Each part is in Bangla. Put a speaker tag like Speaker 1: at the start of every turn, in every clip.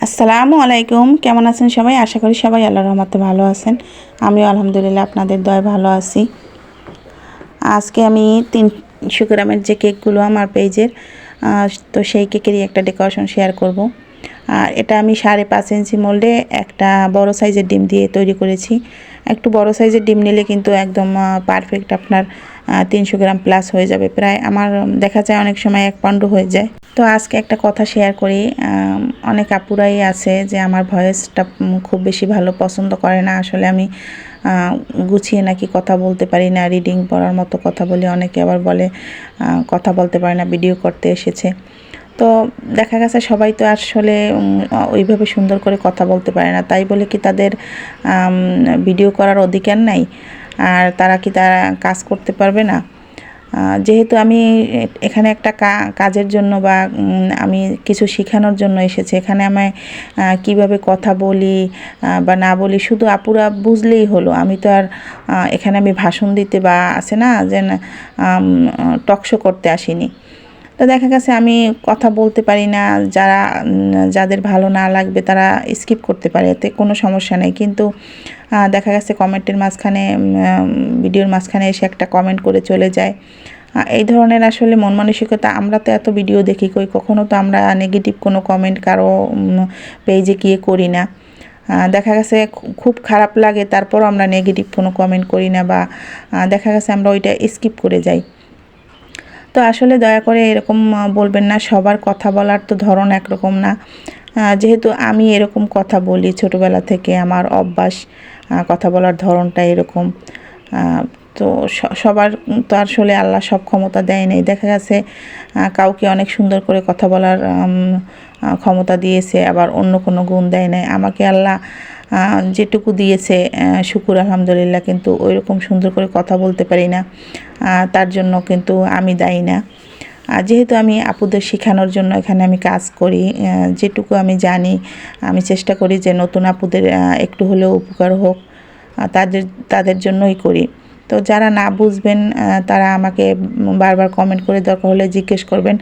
Speaker 1: আসসালামু আলাইকুম, কেমন আছেন সবাই? আশা করি সবাই আল্লাহর রহমতে ভালো আছেন। আমিও আলহামদুলিল্লাহ আপনাদের দয়ায় ভালো আছি। আজকে আমি 300 গ্রামের যে কেকগুলো আমার পেজের, তো সেই কেকেরই একটা ডেকোরেশন শেয়ার করব। আর এটা আমি 5.5 ইঞ্চি মোল্ডে একটা বড় সাইজের ডিম দিয়ে তৈরি করেছি। একটু বড় সাইজের ডিম নিলে কিন্তু একদম পারফেক্ট আপনার 300 গ্রাম প্লাস হয়ে যাবে। প্রায় আমার দেখা যায় অনেক সময় 1 পাউন্ডও হয়ে যায়। তো আজকে একটা কথা শেয়ার করি। অনেক আপুরাই আছে যে আমার ভয়েসটা খুব বেশি ভালো পছন্দ করে না। আসলে আমি গুছিয়ে নাকি কথা বলতে পারি না, রিডিং পড়ার মতো কথা বলি। অনেকে আবার বলে কথা বলতে পারে না, ভিডিও করতে এসেছে। তো দেখা গেছে সবাই তো আসলে ওইভাবে সুন্দর করে কথা বলতে পারে না, তাই বলে কি তাদের ভিডিও করার অধিকার নাই? আর তারা কি তারা কাজ করতে পারবে না? যেহেতু আমি এখানে একটা কাজের জন্য বা আমি কিছু শেখানোর জন্য এসেছি, এখানে আমায় কিভাবে কথা বলি বা না বলি শুধু আপুরা বুঝলেই হলো। আমি তো আর এখানে আমি ভাষণ দিতে বা আছে না যে টকশো করতে আসিনি। তো দেখা গেছে আমি কথা বলতে পারি না, যাদের ভালো না লাগবে তারা স্কিপ করতে পারে, এতে কোনো সমস্যা নেই। কিন্তু দেখা গেছে কমেন্টের মাঝখানে, ভিডিওর মাঝখানে এসে একটা কমেন্ট করে চলে যায়। এই ধরনের আসলে মন মানসিকতা, আমরা তো এত ভিডিও দেখি, কখনো তো আমরা নেগেটিভ কোনো কমেন্ট কারো পেজে গিয়ে করি না। দেখা গেছে খুব খারাপ লাগে, তারপরও আমরা নেগেটিভ কোনো কমেন্ট করি না, বা দেখা গেছে আমরা ওইটা স্কিপ করে যাই। তো আসলে দয়া করে এরকম বলবেন না। সবার কথা বলার তো ধরন একরকম না। যেহেতু আমি এরকম কথা বলি ছোটোবেলা থেকে, আমার অভ্যাস, কথা বলার ধরনটা এরকম। তো সবার তো আসলে আল্লাহ সব ক্ষমতা দেয় নাই। দেখা গেছে কাউকে অনেক সুন্দর করে কথা বলার ক্ষমতা দিয়েছে, আবার অন্য কোনো গুণ দেয় নাই। আমাকে আল্লাহ যেটুকু দিয়েছে শুকুর আলহামদুলিল্লাহ, কিন্তু ওইরকম সুন্দর করে কথা বলতে পারি না। তার জন্য কিন্তু আমি দায়ী না। যেহেতু আমি আপুদের শেখানোর জন্য এখানে আমি কাজ করি, যেটুকু আমি জানি আমি চেষ্টা করি যে নতুন আপুদের একটু হলেও উপকার হোক, তাদের জন্যই করি। তো যারা না বুঝবেন তারা আমাকে বারবার কমেন্ট করে দরকার হলে জিজ্ঞেস করবেন।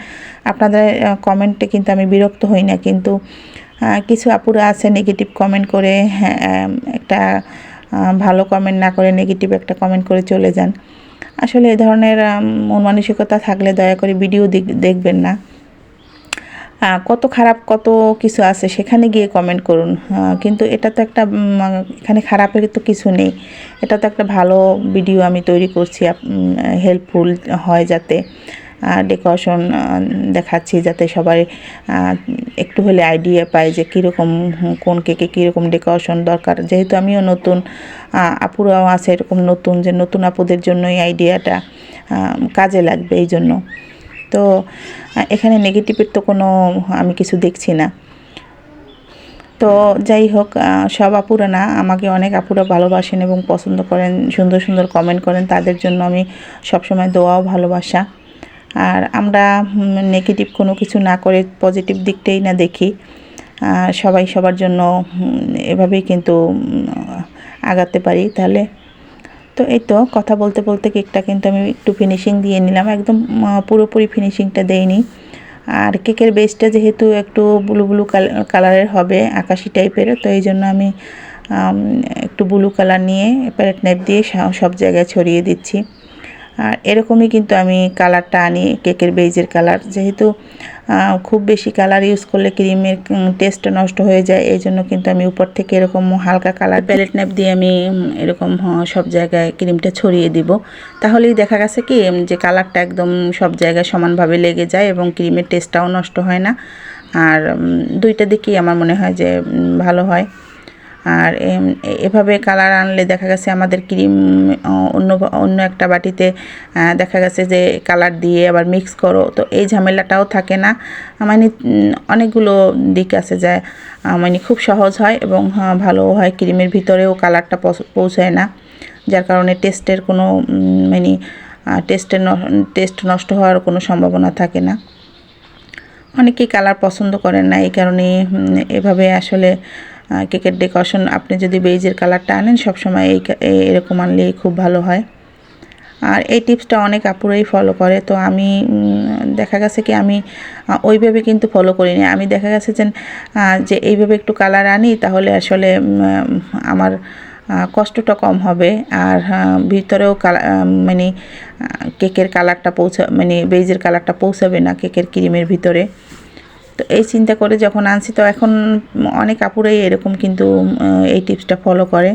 Speaker 1: আপনাদের কমেন্টে কিন্তু আমি বিরক্ত হই না, কিন্তু কিছু আপুরা আছে নেগেটিভ কমেন্ট করে, একটা ভালো কমেন্ট না করে নেগেটিভ একটা কমেন্ট করে চলে যান। আসলে এই ধরনের মন মানসিকতা থাকলে দয়া করে ভিডিও দেখবেন না। কত খারাপ কত কিছু আছে, সেখানে গিয়ে কমেন্ট করুন। কিন্তু এটা তো একটা এখানে খারাপের তো কিছু নেই। এটা তো একটা ভালো ভিডিও আমি তৈরি করছি, হেল্পফুল হয় যাতে, ডেকোরেশন দেখাচ্ছি যাতে সবাই একটু হলে আইডিয়া পায় যে কীরকম কোন কেকে কীরকম ডেকোরেশন দরকার। যেহেতু আমিও নতুন, আপুরাও আছে এরকম নতুন, যে নতুন আপুদের জন্য এই আইডিয়াটা কাজে লাগবে এই জন্য। তো এখানে নেগেটিভের তো কোনো আমি কিছু দেখছি না। তো যাই হোক, সব আপুরা না, আমাকে অনেক আপুরা ভালোবাসেন এবং পছন্দ করেন, সুন্দর সুন্দর কমেন্ট করেন, তাদের জন্য আমি সবসময় দোয়াও ভালোবাসা। আর আমরা নেগেটিভ কোনো কিছু না করে পজিটিভ দিকটাই না দেখি। সবাই সবার জন্য এভাবেই কিন্তু আগাতে পারি তাহলে। তো এই তো কথা বলতে বলতে কেকটা কিন্তু আমি একটু ফিনিশিং দিয়ে নিলাম, একদম পুরোপুরি ফিনিশিংটা দেইনি। আর কেকের বেসটা যেহেতু একটু ব্লু ব্লু কালারের হবে, আকাশি টাইপের, তো এই জন্য আমি একটু ব্লু কালার নিয়ে প্যালেট নাইফ দিয়ে সব জায়গায় ছড়িয়ে দিচ্ছি। আর এরকমই কিন্তু আমি কালারটা আনি, কেকের বেজের কালার। যেহেতু খুব বেশি কালার ইউজ করলে ক্রিমের টেস্টটা নষ্ট হয়ে যায়, এই জন্য কিন্তু আমি উপর থেকে এরকম হালকা কালার প্যালেট নাইফ দিয়ে আমি এরকম সব জায়গায় ক্রিমটা ছড়িয়ে দিব। তাহলেই দেখা গেছে কি যে কালারটা একদম সব জায়গায় সমানভাবে লেগে যায় এবং ক্রিমের টেস্টটাও নষ্ট হয় না। আর দুইটা দিকেই আমার মনে হয় যে ভালো হয়। আর এভাবে কালার আনলে দেখা গেছে আমাদের ক্রিম অন্য অন্য একটা বাটিতে দেখা গেছে যে কালার দিয়ে আবার মিক্স করো, তো এই ঝামেলাটাও থাকে না। মানে অনেকগুলো দিক আছে যা মানে খুব সহজ হয় এবং ভালোও হয়। ক্রিমের ভিতরেও কালারটা পৌঁছায় না, যার কারণে টেস্টের কোনো মানে টেস্ট নষ্ট হওয়ার কোনো সম্ভাবনা থাকে না। অনেকেই কালার পছন্দ করেন না, এই কারণে এভাবে আসলে কেকের ডেকোরেশন আপনি যদি বেজের কালারটা আনেন সবসময় এরকম আনলেই খুব ভালো হয়। আর এই টিপসটা অনেক আপুরাই ফলো করে। তো আমি দেখা গেছে কি আমি ওইভাবে কিন্তু ফলো করিনি। আমি দেখা গেছে যে এইভাবে একটু কালার আনি তাহলে আসলে আমার কষ্টটা কম হবে। আর ভিতরেও মানে কেকের কালারটা মানে বেইজের কালারটা পৌঁছাবে না কেকের ক্রিমের ভিতরে। তো এই চিন্তা করে যখন আনছি, তো এখন অনেক আপুরাই এরকম কিন্তু এই টিপসটা ফলো করে।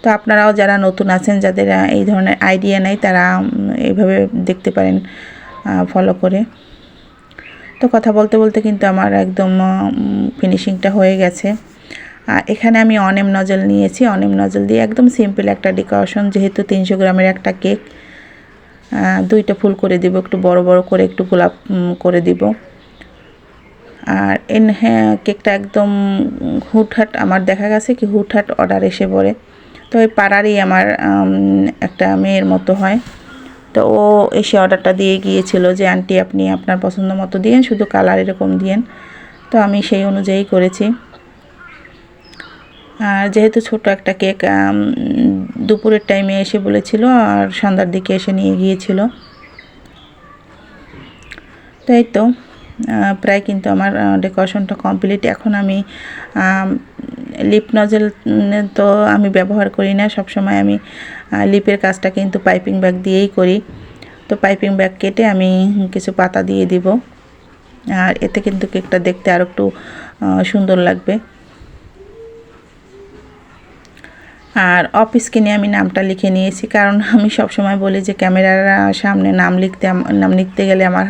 Speaker 1: তো আপনারাও যারা নতুন আছেন, যাদের এই ধরনের আইডিয়া নেই, তারা এইভাবে দেখতে পারেন ফলো করে। তো কথা বলতে বলতে কিন্তু আমার একদম ফিনিশিংটা হয়ে গেছে। আর এখানে আমি অনেম নজল নিয়েছি। অনেম নজল দিয়ে একদম সিম্পল একটা ডেকোরেশন, যেহেতু 300 গ্রামের একটা কেক, 2টা ফুল করে দিব, একটু বড় বড় করে একটু গোলাপ করে দিব। আর হ্যাঁ, কেকটা একদম হুটহাট আমার দেখা গেছে কি হুটহাট অর্ডার এসে পড়ে। তো ওই পাড়ারই আমার একটা মেয়ের মতো হয়। তো ও এসে অর্ডারটা দিয়ে গিয়েছিল যে আন্টি আপনি আপনার পছন্দ মতো দিয়েন, শুধু কালার এরকম দিয়েন। তো আমি সেই অনুযায়ী করেছি। আর যেহেতু ছোট একটা কেক, দুপুরের টাইমে এসে বলেছিল আর সন্ধ্যার দিকে এসে নিয়ে গিয়েছিল। তো এই তো প্রায় কিন্তু আমার ডেকোরেশনটা কমপ্লিট। এখন আমি লিপ নজেল তো আমি ব্যবহার করি না, সবসময় আমি লিপের কাজটা কিন্তু পাইপিং ব্যাগ দিয়েই করি। তো পাইপিং ব্যাগ কেটে আমি কিছু পাতা দিয়ে দিব, আর এতে কিন্তু কেকটা দেখতে আর একটু সুন্দর লাগবে। আর অফ স্ক্রিনে আমি নামটা লিখে নিয়েছি, কারণ আমি সবসময় বলি যে ক্যামেরার সামনে নাম লিখতে গেলে আমার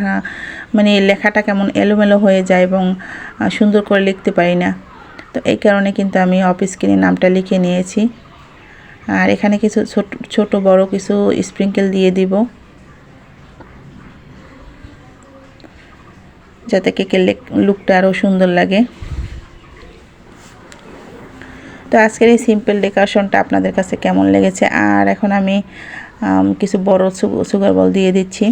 Speaker 1: মানে লেখাটা কেমন এলোমেলো হয়ে যায় এবং সুন্দর করে লিখতে পারি না। তো এই কারণে কিন্তু আমি অফ স্ক্রিনে নামটা লিখে নিয়েছি। আর এখানে কিছু ছোট বড় কিছু স্প্রিঙ্কেল দিয়ে দিব, যাতে কেকের লুকটা আরও সুন্দর লাগে। তো আজকের এই সিম্পল ডেকোরেশনটা আপনাদের কাছে কেমন লেগেছে? আর এখন আমি কিছু বড় সুগার বল দিয়ে দিচ্ছি।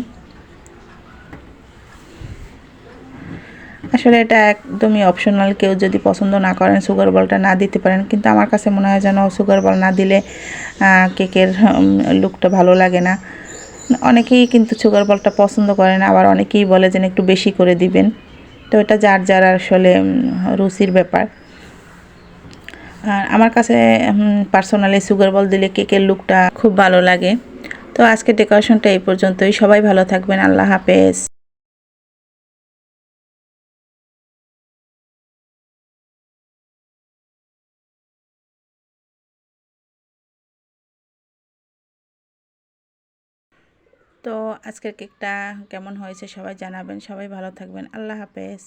Speaker 1: আসলে এটা একদমই অপশনাল, কেউ যদি পছন্দ না করেন সুগার বলটা না দিতে পারেন, কিন্তু আমার কাছে মনে হয় যেন সুগার বল না দিলে কেকের লুকটা ভালো লাগে না। অনেকেই কিন্তু সুগার বলটা পছন্দ করে না, আবার অনেকেই বলে যেন একটু বেশি করে দিবেন। তো এটা যার যার আসলে রুচির ব্যাপার। আর আমার কাছে পার্সোনালি সুগার বল দিলে কেকের লুকটা খুব ভালো লাগে। তো আজকের ডেকোরেশনটা এই পর্যন্তই। সবাই ভালো থাকবেন। আল্লাহ হাফেজ। তো আজকের কেকটা কেমন হয়েছে সবাই জানাবেন। সবাই ভালো থাকবেন। আল্লাহ হাফেজ।